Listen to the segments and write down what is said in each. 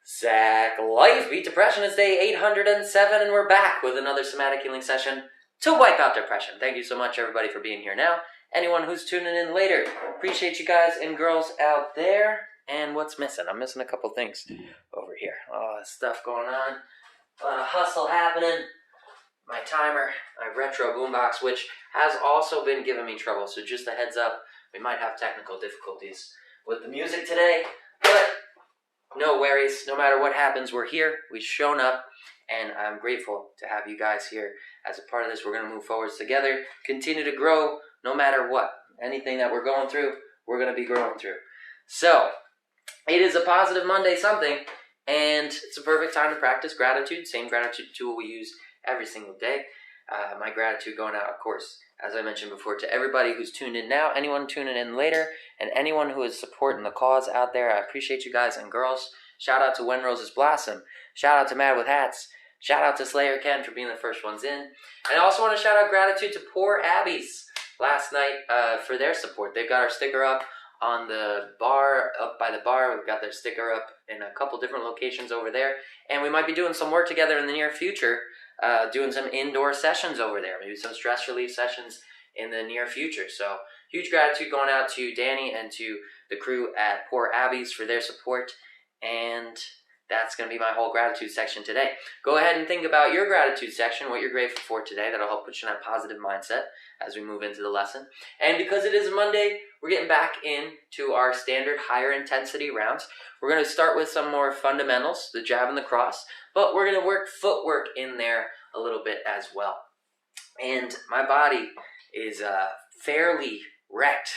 Zach Life Beat Depression is day 807, and we're back with another somatic healing session to wipe out depression. Thank you so much, everybody, for being here now. Anyone who's tuning in later, appreciate you guys and girls out there. And what's missing? I'm missing a couple things over here. Oh, stuff going on. A lot of hustle happening. My timer, my retro boombox, which has also been giving me trouble. So just a heads up, we might have technical difficulties with the music today, but no worries. No matter what happens, we're here. We've shown up, and I'm grateful to have you guys here as a part of this. We're going to move forwards together, continue to grow no matter what. Anything that we're going through, we're going to be growing through. So, it is a positive Monday something, and it's a perfect time to practice gratitude. Same gratitude tool we use every single day. My gratitude going out, of course, as I mentioned before, to everybody who's tuned in now, anyone tuning in later, and anyone who is supporting the cause out there. I appreciate you guys and girls. Shout out to When Roses Blossom. Shout out to Mad with Hats. Shout out to Slayer Ken for being the first ones in. And I also want to shout out gratitude to Poor Abby's last night for their support. They've got our sticker up on the bar, up by the bar. We've got their sticker up in a couple different locations over there. And we might be doing some work together in the near future, doing some indoor sessions over there, maybe some stress relief sessions in the near future. So huge gratitude going out to Danny and to the crew at Poor Abby's for their support. And that's going to be my whole gratitude section today. Go ahead and think about your gratitude section, what you're grateful for today. That'll help put you in a positive mindset as we move into the lesson. And because it is Monday, we're getting back into our standard higher intensity rounds. We're going to start with some more fundamentals, the jab and the cross, but we're going to work footwork in there a little bit as well. And my body is fairly wrecked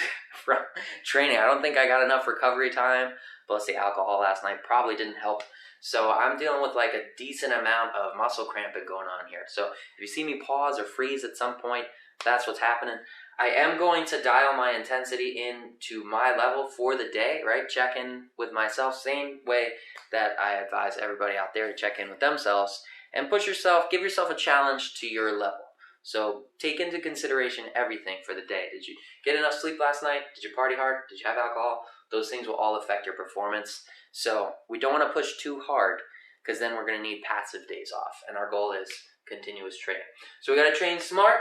from training. I don't think I got enough recovery time, plus the alcohol last night probably didn't help. So I'm dealing with like a decent amount of muscle cramping going on here. So if you see me pause or freeze at some point, that's what's happening. I am going to dial my intensity into my level for the day, right? Check in with myself, same way that I advise everybody out there to check in with themselves and push yourself, give yourself a challenge to your level. So take into consideration everything for the day. Did you get enough sleep last night? Did you party hard? Did you have alcohol? Those things will all affect your performance. So we don't want to push too hard because then we're going to need passive days off. And our goal is continuous training. So we got to train smart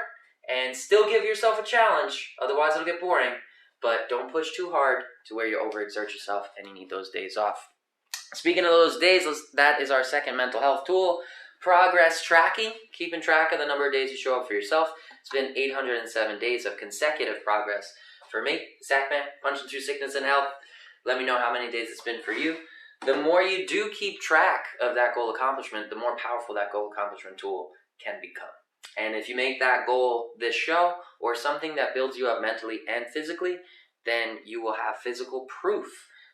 and still give yourself a challenge. Otherwise it'll get boring. But don't push too hard to where you overexert yourself and you need those days off. Speaking of those days, that is our second mental health tool. Progress tracking, keeping track of the number of days you show up for yourself. It's been 807 days of consecutive progress for me, Zachman, punching through sickness and health. Let me know how many days it's been for you. The more you do keep track of that goal accomplishment, the more powerful that goal accomplishment tool can become. And if you make that goal this show or something that builds you up mentally and physically, then you will have physical proof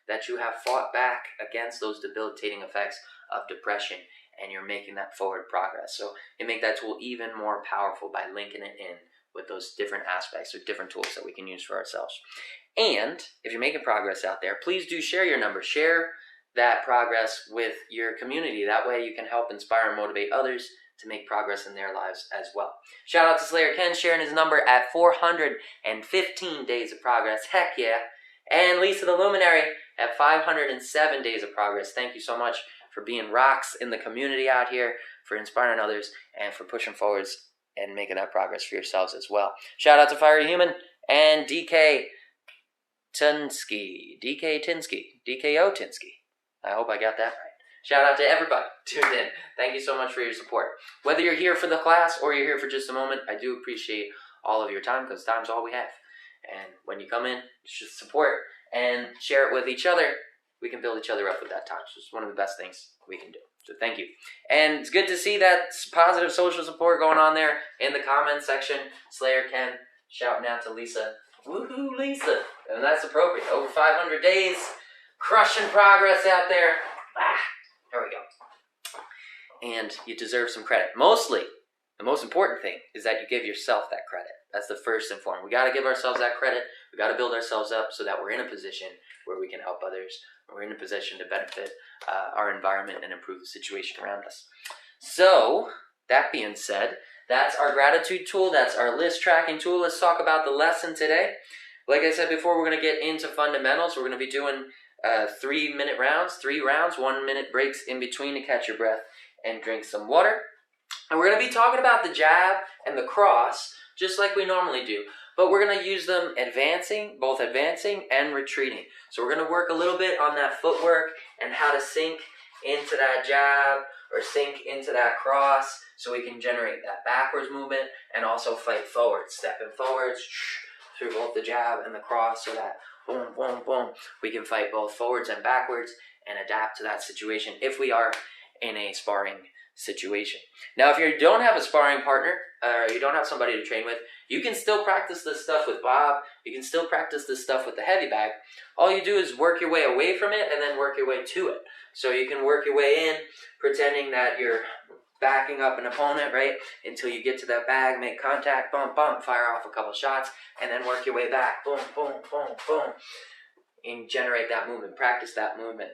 that you have fought back against those debilitating effects of depression, and you're making that forward progress. So you make that tool even more powerful by linking it in with those different aspects or different tools that we can use for ourselves. And if you're making progress out there, please do share your numbers. Share that progress with your community. That way you can help inspire and motivate others to make progress in their lives as well. Shout out to Slayer Ken sharing his number at 415 days of progress. Heck yeah. And Lisa the Luminary at 507 days of progress. Thank you so much for being rocks in the community out here, for inspiring others, and for pushing forwards and making that progress for yourselves as well. Shout out to Fiery Human and DK Tinsky. I hope I got that right. Shout out to everybody tuned in. Thank you so much for your support. Whether you're here for the class or you're here for just a moment, I do appreciate all of your time because time's all we have. And when you come in, just support and share it with each other. We can build each other up with that time. So it's one of the best things we can do. So thank you. And it's good to see that positive social support going on there in the comments section. Slayer Ken shouting out to Lisa. Woohoo, Lisa. And that's appropriate. Over 500 days. Crushing progress out there. There we go. And you deserve some credit. Mostly, the most important thing is that you give yourself that credit. That's the first and foremost. We got to give ourselves that credit. We got to build ourselves up so that we're in a position where we can help others. We're in a position to benefit our environment and improve the situation around us. So, that being said, that's our gratitude tool. That's our list tracking tool. Let's talk about the lesson today. Like I said before, we're going to get into fundamentals. We're going to be doing 3-minute rounds, 3 rounds, 1-minute breaks in between to catch your breath and drink some water. And we're going to be talking about the jab and the cross, just like we normally do. But we're going to use them both advancing and retreating. So we're going to work a little bit on that footwork and how to sink into that jab or sink into that cross so we can generate that backwards movement and also fight forward, stepping forwards through both the jab and the cross so that boom, boom, boom, we can fight both forwards and backwards and adapt to that situation if we are in a sparring situation. Now, if you don't have a sparring partner or you don't have somebody to train with, you can still practice this stuff with Bob. You can still practice this stuff with the heavy bag. All you do is work your way away from it and then work your way to it. So you can work your way in, pretending that you're backing up an opponent, right, until you get to that bag, make contact, bump, bump, fire off a couple shots, and then work your way back, boom, boom, boom, boom, and generate that movement, practice that movement.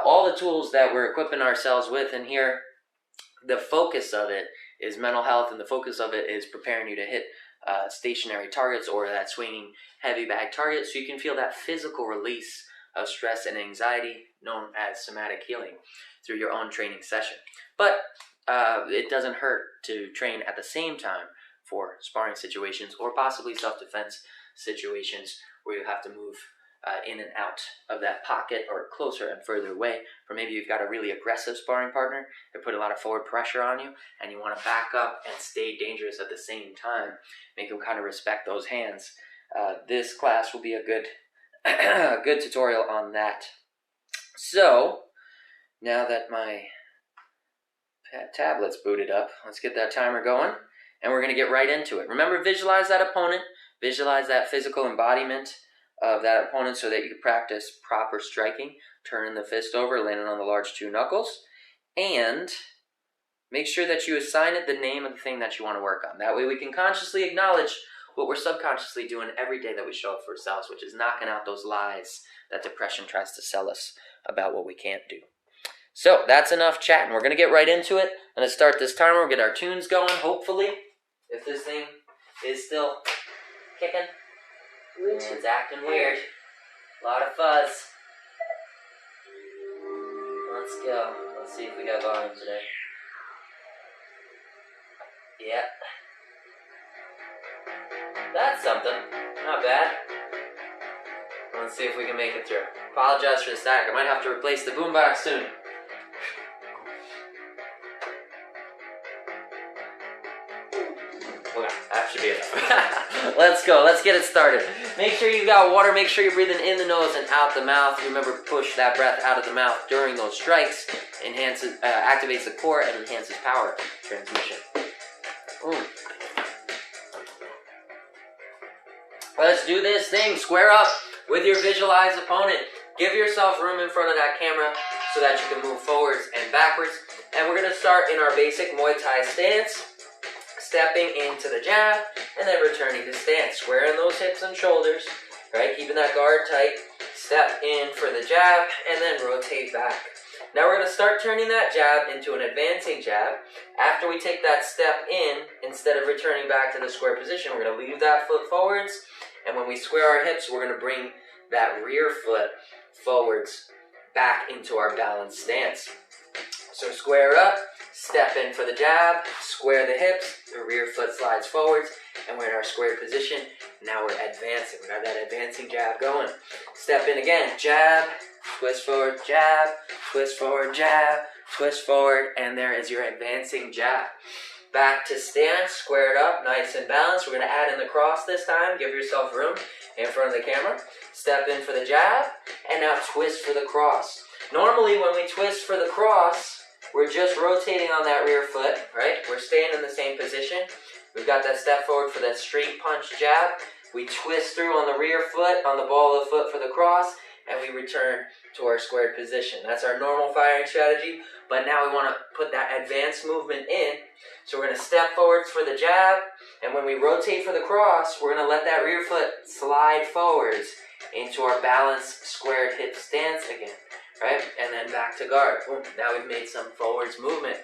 All the tools that we're equipping ourselves with in here, the focus of it is mental health, and the focus of it is preparing you to hit stationary targets or that swinging heavy bag target so you can feel that physical release of stress and anxiety known as somatic healing through your own training session. But it doesn't hurt to train at the same time for sparring situations or possibly self-defense situations where you have to move in and out of that pocket or closer and further away. Or maybe you've got a really aggressive sparring partner that put a lot of forward pressure on you and you want to back up and stay dangerous at the same time. Make them kind of respect those hands. This class will be a good good tutorial on that. So now that my tablet's booted up, let's get that timer going and we're going to get right into it. Remember, visualize that opponent, visualize that physical embodiment of that opponent so that you can practice proper striking, turning the fist over, landing on the large 2 knuckles, and make sure that you assign it the name of the thing that you want to work on. That way we can consciously acknowledge what we're subconsciously doing every day that we show up for ourselves, which is knocking out those lies that depression tries to sell us about what we can't do. So that's enough chatting. We're going to get right into it. I'm going to start this timer, get our tunes going, hopefully, if this thing is still kicking. It's acting weird. A lot of fuzz. Let's go. Let's see if we got volume today. Yep. That's something. Not bad. Let's see if we can make it through. Apologize for the static. I might have to replace the boombox soon. Okay, that should be enough. Let's go. Let's get it started. Make sure you've got water. Make sure you're breathing in the nose and out the mouth. Remember, push that breath out of the mouth during those strikes. Enhances, activates the core and enhances power transmission. Ooh. Let's do this thing. Square up with your visualized opponent. Give yourself room in front of that camera so that you can move forwards and backwards. And we're going to start in our basic Muay Thai stance. Stepping into the jab and then returning to stance. Squaring those hips and shoulders, right? Keeping that guard tight. Step in for the jab and then rotate back. Now we're going to start turning that jab into an advancing jab. After we take that step in, instead of returning back to the square position, we're going to leave that foot forwards. And when we square our hips, we're going to bring that rear foot forwards back into our balanced stance. So square up, step in for the jab, square the hips, the rear foot slides forwards, and we're in our square position. Now we're advancing. We got that advancing jab going. Step in again, jab, twist forward, jab, twist forward, jab, twist forward, and there is your advancing jab. Back to stance, square it up, nice and balanced. We're going to add in the cross this time. Give yourself room in front of the camera. Step in for the jab, and now twist for the cross. Normally when we twist for the cross, we're just rotating on that rear foot, right? We're staying in the same position. We've got that step forward for that straight punch jab. We twist through on the rear foot, on the ball of the foot for the cross, and we return to our squared position. That's our normal firing strategy, but now we want to put that advanced movement in. So we're going to step forwards for the jab, and when we rotate for the cross, we're going to let that rear foot slide forwards into our balanced squared hip stance again. Right? And then back to guard. Boom. Now we've made some forwards movement.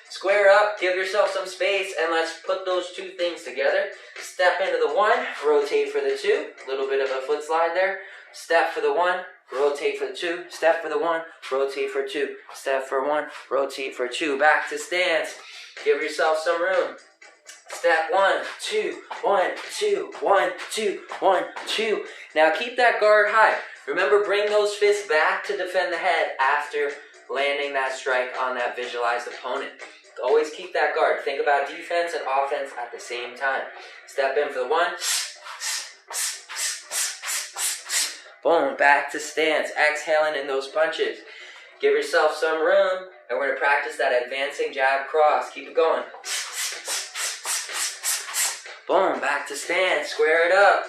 Square up, give yourself some space, and let's put those two things together. Step into the one, rotate for the two. A little bit of a foot slide there. Step for the one, rotate for the 2, step for the 1, rotate for 2, step for 1, rotate for 2. Back to stance. Give yourself some room. Step 1, 2, 1, 2, 1, 2, 1, 2. Now keep that guard high. Remember, bring those fists back to defend the head after landing that strike on that visualized opponent. Always keep that guard. Think about defense and offense at the same time. Step in for the 1. Boom, back to stance. Exhaling in those punches. Give yourself some room, and we're going to practice that advancing jab cross. Keep it going. Boom, back to stance. Square it up.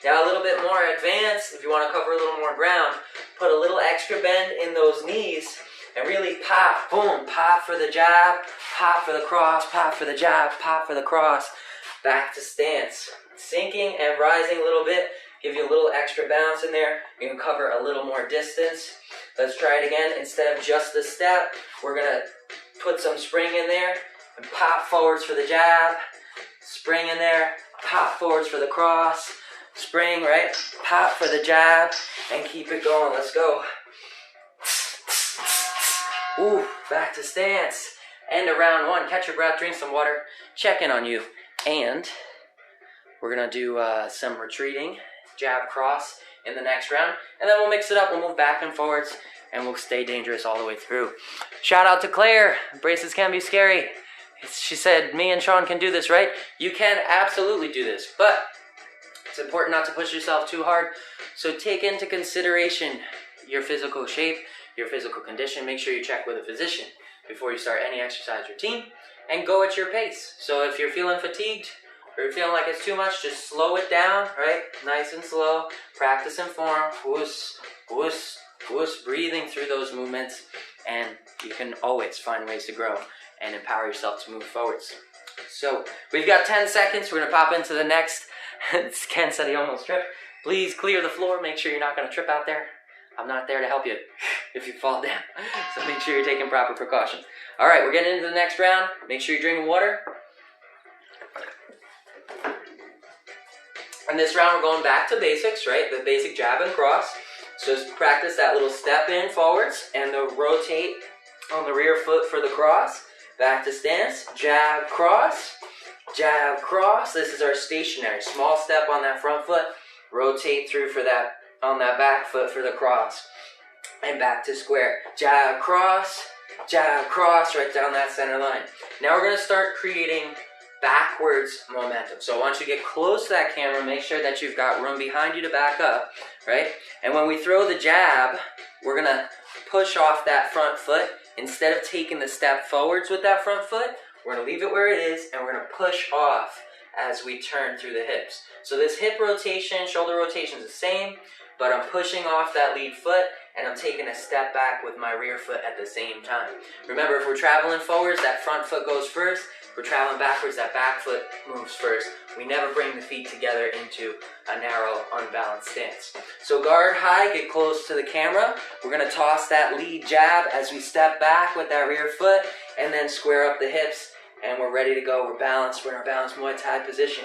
Now a little bit more advanced. If you want to cover a little more ground, put a little extra bend in those knees and really pop. Boom, pop for the jab, pop for the cross, pop for the jab, pop for the cross. Back to stance. Sinking and rising a little bit. Give you a little extra bounce in there. You can cover a little more distance. Let's try it again. Instead of just the step, we're going to put some spring in there and pop forwards for the jab. Spring in there, pop forwards for the cross. Spring, right? Pop for the jab and keep it going. Let's go. Ooh, back to stance. End of round 1. Catch your breath, drink some water, check in on you. And we're going to do some retreating jab cross in the next round, and then we'll mix it up. We'll move back and forwards, and we'll stay dangerous all the way through. Shout out to Claire. Braces can be scary. She said, me and Sean can do this, right? You can absolutely do this, but it's important not to push yourself too hard. So take into consideration your physical shape, your physical condition. Make sure you check with a physician before you start any exercise routine, and go at your pace. So if you're feeling fatigued, or you're feeling like it's too much, just slow it down, right? Nice and slow. Practice and form. Whoosh, whoosh, whoosh. Breathing through those movements. And you can always find ways to grow and empower yourself to move forwards. So we've got 10 seconds. We're going to pop into the next. Ken said he almost tripped. Please clear the floor. Make sure you're not going to trip out there. I'm not there to help you if you fall down. So make sure you're taking proper precautions. All right, we're getting into the next round. Make sure you're drinking water. And this round we're going back to basics, right? The basic jab and cross. So just practice that little step in forwards and the rotate on the rear foot for the cross. Back to stance, jab, cross, jab, cross. This is our stationary. Small step on that front foot. Rotate through for that on that back foot for the cross. And back to square. Jab, cross, right down that center line. Now we're going to start creating backwards momentum. So once you get close to that camera, make sure that you've got room behind you to back up, right? And when we throw the jab, we're going to push off that front foot. Instead of taking the step forwards with that front foot, we're going to leave it where it is, and we're going to push off as we turn through the hips. So this hip rotation, shoulder rotation is the same, but I'm pushing off that lead foot, and I'm taking a step back with my rear foot at the same time. Remember, if we're traveling forwards, that front foot goes first. If we're traveling backwards, that back foot moves first. We never bring the feet together into a narrow, unbalanced stance. So guard high, get close to the camera. We're going to toss that lead jab as we step back with that rear foot, and then square up the hips, and we're ready to go. We're balanced. We're in our balanced Muay Thai position.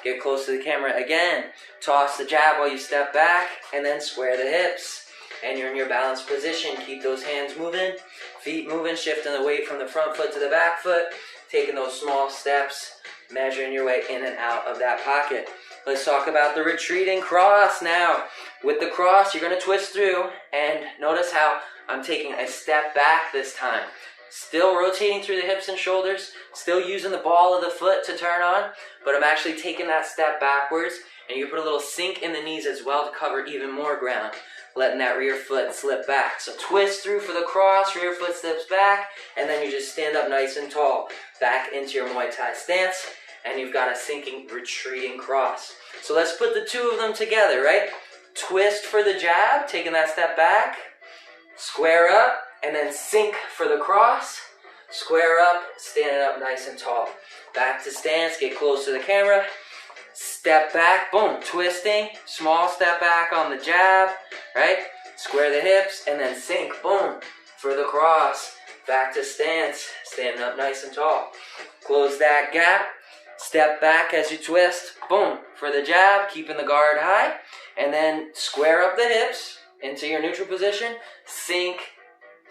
Get close to the camera again. Toss the jab while you step back, and then square the hips. And you're in your balanced position. Keep those hands moving, feet moving, shifting the weight from the front foot to the back foot, taking those small steps, measuring your way in and out of that pocket. Let's talk about the retreating cross now. With the cross, you're going to twist through, and notice how I'm taking a step back this time. Still rotating through the hips and shoulders, still using the ball of the foot to turn on, but I'm actually taking that step backwards, and you can put a little sink in the knees as well to cover even more ground, letting that rear foot slip back. So twist through for the cross, rear foot slips back, and then you just stand up nice and tall, back into your Muay Thai stance, and you've got a sinking, retreating cross. So let's put the two of them together, right? Twist for the jab, taking that step back, square up, and then sink for the cross, square up, standing up nice and tall. Back to stance, get close to the camera, step back, boom, twisting, small step back on the jab, right? Square the hips, and then sink, boom, for the cross. Back to stance, standing up nice and tall. Close that gap, step back as you twist, boom, for the jab, keeping the guard high, and then square up the hips into your neutral position, sink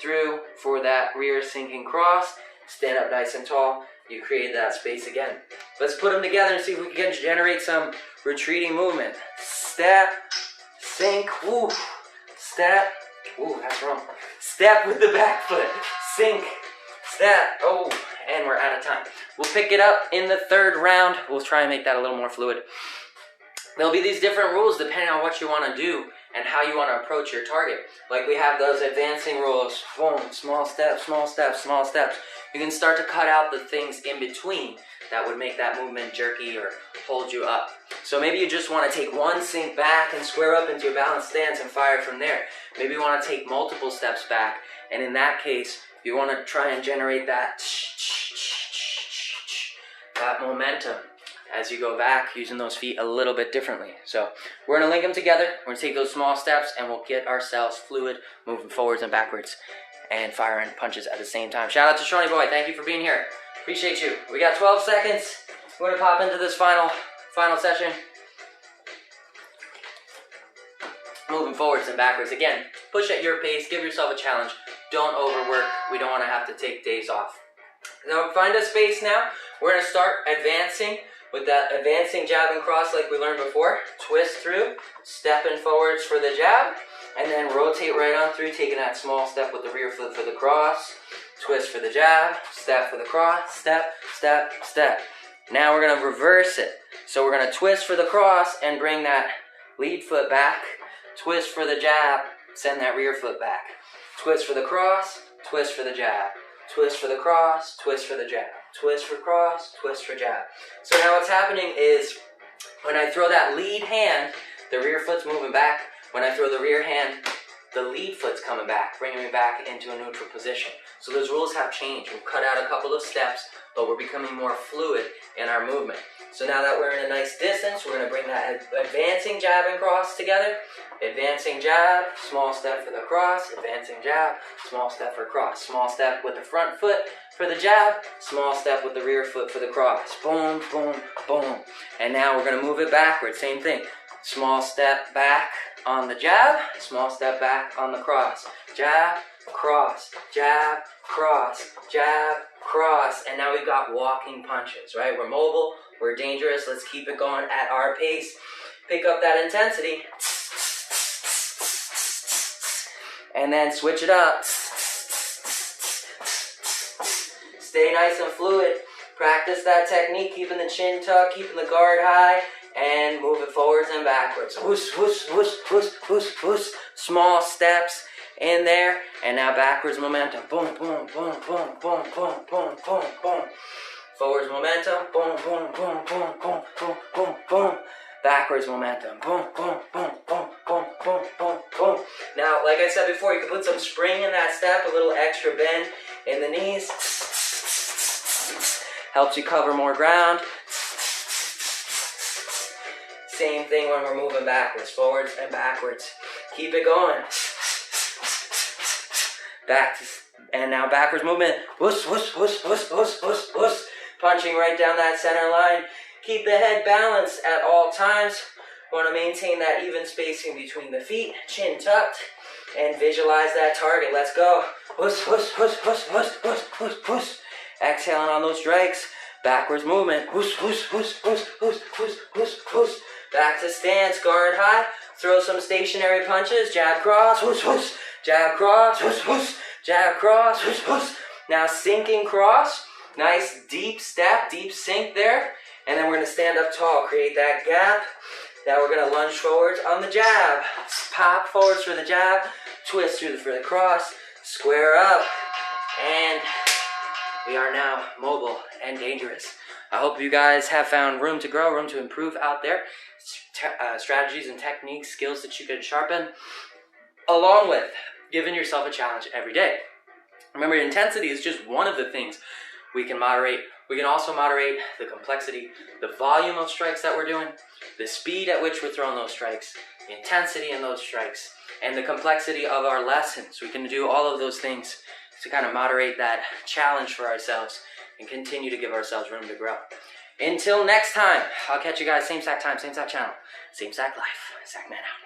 through for that rear sinking cross, stand up nice and tall, you create that space again. Let's put them together and see if we can generate some retreating movement. Step, sink, woo, step, ooh, that's wrong. Step with the back foot, sink, step, oh, and we're out of time. We'll pick it up in the third round. We'll try and make that a little more fluid. There'll be these different rules depending on what you want to do and how you want to approach your target. Like we have those advancing rules, boom, small steps, small steps, small steps. You can start to cut out the things in between that would make that movement jerky or hold you up. So maybe you just want to take one sink back and square up into a balanced stance and fire from there. Maybe you want to take multiple steps back, and in that case, you want to try and generate that momentum as you go back, using those feet a little bit differently. So we're going to link them together. We're going to take those small steps and we'll get ourselves fluid, moving forwards and backwards and firing punches at the same time. Shout out to Shawnee Boy. Thank you for being here. Appreciate you. We got 12 seconds. We're going to pop into this final session. Moving forwards and backwards. Again, push at your pace. Give yourself a challenge. Don't overwork. We don't want to have to take days off. Now find a space now. We're going to start advancing with that advancing jab and cross like we learned before. Twist through, stepping forwards for the jab, and then rotate right on through, taking that small step with the rear foot for the cross. Twist for the jab, step for the cross, step, step, step. Now we're going to reverse it. So we're going to twist for the cross and bring that lead foot back. Twist for the jab, send that rear foot back. Twist for the cross, twist for the jab. Twist for the cross, twist for the jab. Twist for cross, twist for jab. So now what's happening is when I throw that lead hand, the rear foot's moving back. When I throw the rear hand, the lead foot's coming back, bringing me back into a neutral position. So those rules have changed. We've cut out a couple of steps, but we're becoming more fluid in our movement. So now that we're in a nice distance, we're going to bring that advancing jab and cross together. Advancing jab, small step for the cross, advancing jab, small step for cross. Small step with the front foot for the jab, small step with the rear foot for the cross. Boom, boom, boom. And now we're going to move it backwards, same thing. Small step back on the jab, small step back on the cross. Jab, cross, jab, cross, jab, cross. And now we've got walking punches, right? We're mobile, we're dangerous. Let's keep it going at our pace. Pick up that intensity. And then switch it up. Stay nice and fluid. Practice that technique, keeping the chin tucked, keeping the guard high, and move it forwards and backwards. Whoosh, whoosh, whoosh, whoosh, whoosh, whoosh. Small steps in there, and now backwards momentum. Boom, boom, boom, boom, boom, boom, boom, boom, boom. Forwards momentum. Boom, boom, boom, boom, boom, boom, boom, boom. Backwards momentum. Boom, boom, boom, boom, boom, boom, boom, boom. Now, like I said before, you can put some spring in that step, a little extra bend in the knees. Helps you cover more ground. Same thing when we're moving backwards, forwards and backwards. Keep it going. Back to, and now backwards movement. Whoosh, whoosh, whoosh, whoosh, whoosh, whoosh, whoosh. Punching right down that center line. Keep the head balanced at all times. Want to maintain that even spacing between the feet, chin tucked, and visualize that target. Let's go. Whoosh, whoosh, whoosh, whoosh, whoosh, whoosh, whoosh, whoosh. Exhaling on those strikes. Backwards movement. Whoosh, whoosh, whoosh, whoosh, whoosh, whoosh, whoosh, whoosh. Back to stance, guard high. Throw some stationary punches. Jab, cross, whoosh, whoosh. Jab, cross, whoosh, whoosh. Jab, cross, whoosh, whoosh. Now sinking cross. Nice deep step, deep sink there. And then we're going to stand up tall, create that gap. Now we're going to lunge forwards on the jab. Pop forwards for the jab. Twist through for the cross. Square up. And we are now mobile and dangerous. I hope you guys have found room to grow, room to improve out there. Strategies and techniques, skills that you can sharpen, along with giving yourself a challenge every day. Remember, intensity is just one of the things we can moderate. We can also moderate the complexity, the volume of strikes that we're doing, the speed at which we're throwing those strikes, the intensity in those strikes, and the complexity of our lessons. We can do all of those things to kind of moderate that challenge for ourselves and continue to give ourselves room to grow. Until next time, I'll catch you guys same exact time, same exact channel, same exact life. Zach Man out.